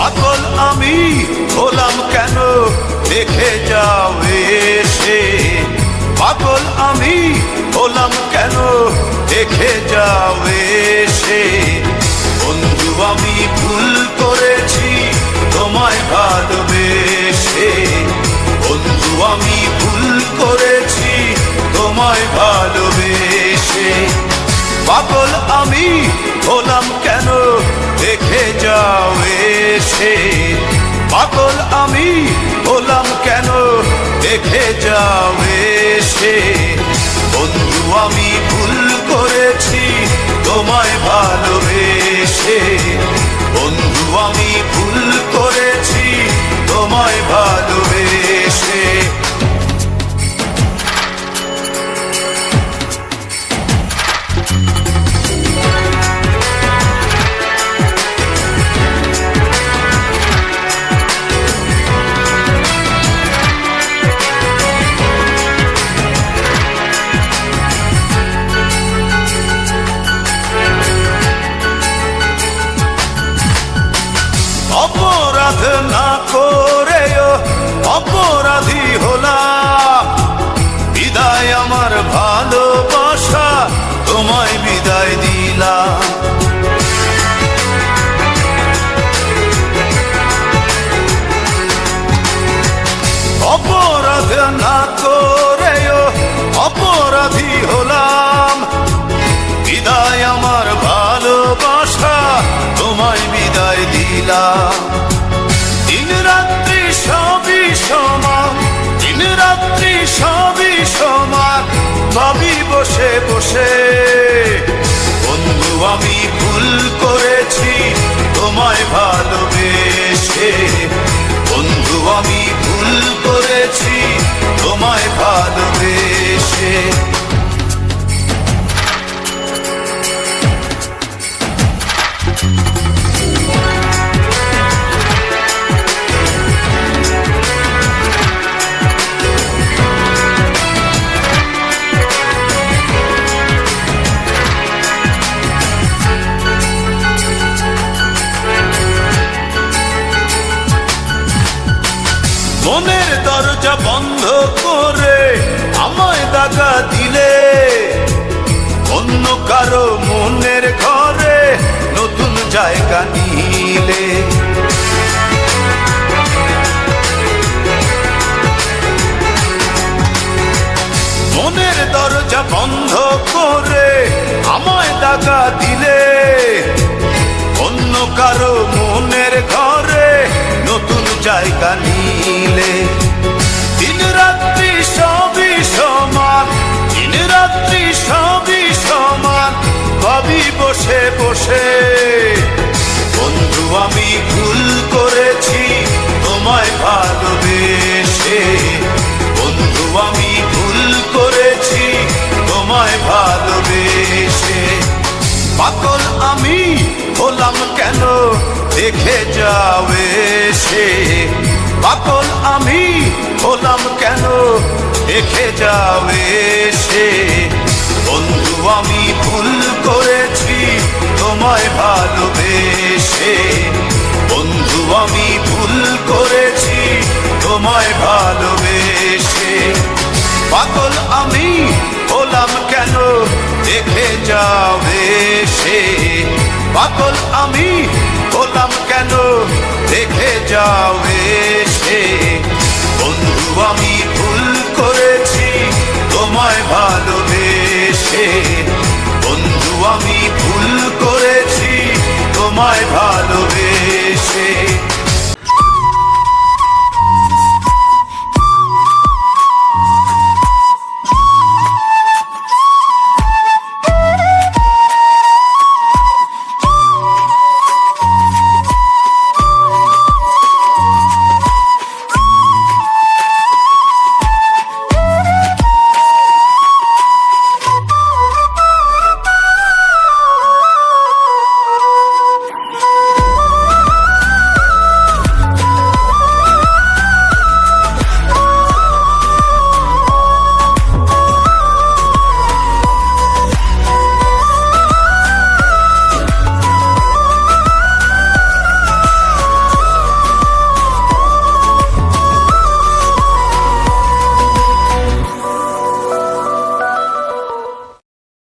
পাগল আমি হলাম কেন দেখে যাও এসে, পাগল আমি হলাম কেন দেখে যাও এসে। বন্ধু আমি ভুল করেছি তোমায় ভালোবেসে, বন্ধু আমি ভুল করেছি তোমায় ভালোবেসে। পাগল আমি হলাম কেন দেখে যাও এসে, পাগল আমি হলাম কেন দেখে যাও এসে। বন্ধু আমি ভুল করেছি তোমায় ভালোবেসে, বন্ধু আমি ভুল করেছি তোমায় ভালোবেসে। অপরাধ না করেও অপরাধী হলাম, বিদায় আমার ভালোবাসা তোমায় বিদায় দিলাম। অপরাধ না করেও অপরাধী হলাম, বিদায় আমার ভালোবাসা তোমায় বিদায় দিলাম। দিন রাত্রি সবই সমান, দিন রাত্রি সবই সমান, ভাবি বসে বসে। বন্ধু আমি ভুল করেছি তোমায় ভালোবেসে, বন্ধু আমি ভুল করেছি তোমায় ভালোবেসে। মনের দরজা বন্ধ করে আমায় দাগা দিলে, অন্য কারো মনের ঘরে নতুন জায়গা নিলে। মনের দরজা বন্ধ করে আমায় দাগা দিলে, অন্য কারো মনের ঘরে নতুন জায়গা নিলে। দিন রাত্রি সবই সমান, দিন রাত্রি সবই সমান, ভাবি বসে বসে। বন্ধু আমি ভুল করেছি তোমায় ভালোবেসে, বন্ধু আমি ভুল করেছি তোমায় ভালোবেসে। পাগল আমি হলাম কেন দেখে যাও এসে, পাগল আমি হলাম কেন দেখে যাও এসে। বন্ধু আমি ভুল করেছি তোমায় ভালোবেসে, বন্ধু আমি ভুল করেছি তোমায় ভালোবেসে। পাগল আমি হলাম কেন দেখে যাও এসে, পাগল আমি হলাম কেন দেখে যাও এসে। বন্ধু আমি ভুল করেছি তোমায় ভালোবেসে, বন্ধু আমি ভুল করেছি তোমায় ভালোবেসে।